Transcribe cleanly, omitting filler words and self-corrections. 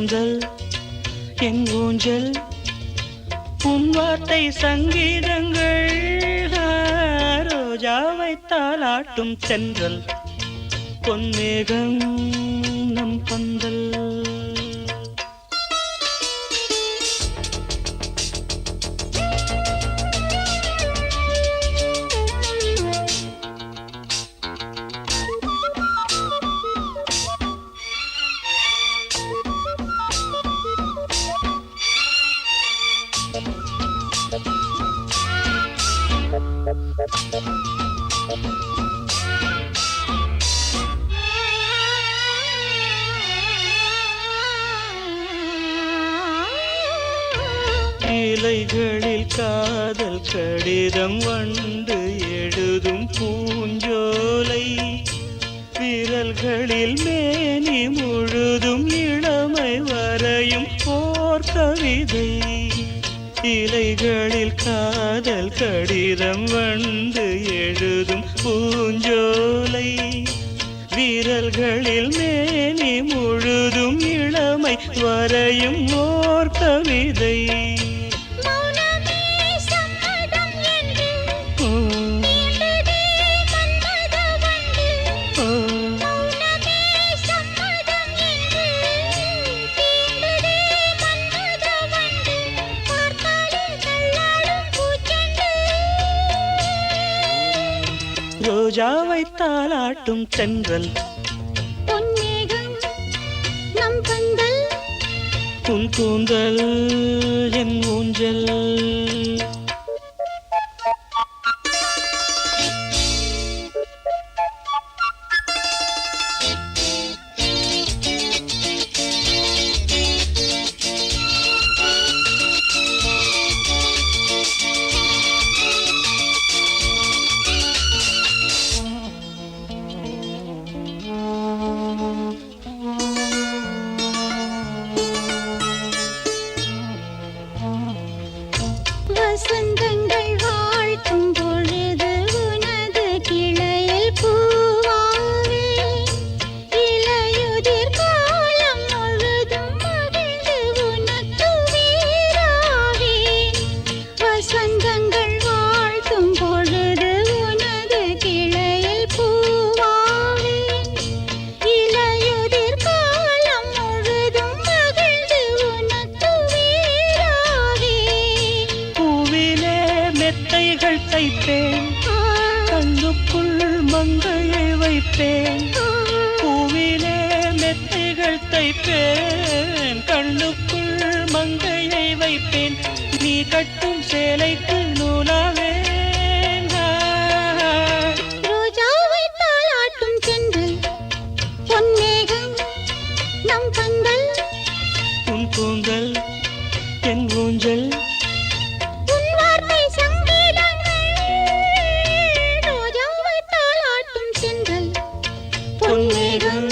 கூந்தல் என் ஊஞ்சல் உன் வார்த்தை சங்கீதங்கள் ரோஜாவை தாலாட்டும் தென்றல் பொன்மேகம் நம் பந்தல் இலைகளில் காதல் கடிதம் வண்டு எழுதும் பூஞ்சோலை விரல்களில் மேனி முழுதும் இளமை வரையும் ஓர் கவிதை இலைகளில் காதல் கடிதம் வண்டு எழுதும் பூஞ்சோலை விரல்களில் மேனி முழுதும் இளமை வரையும் ஓர் கவிதை ரோஜாவை தாலாட்டும் தென்றல் பொன்மேகம் நம் பந்தல் உன் கூந்தல் என் ஊஞ்சல் வசந்தங்கள் வாழ்த்தும் பொழுது உனது கிளையில் பூவாவே இலையுதிர் காலம் முழுதும் மகிழ்ந்து உனக்கு வீராவே வசந்தங்கள் வாழ்த்தும் பொழுது உனது கிளையில் பூவாவே இலையுதிர் காலம் முழுதும் மகிழ்ந்து உனக்கு வீராவே மெத்தைகள் தைப்பேன் கண்ணுக்குள் மங்கையை வைப்பேன் பூவிலே மெத்தைகள் தைப்பேன் கண்ணுக்குள் மங்கையை வைப்பேன் நீ கட்டும் சேலைக்கு நூலாவேன் ரோஜாவை தாலாட்டும் தென்றல் பொன்மேகம் நம் பந்தல் உன் கூந்தல் என் ஊஞ்சல் உன் வார்த்தை சங்கீதங்கள் ரோஜாவை தாலாட்டும் தென்றல் பொன்மேகம்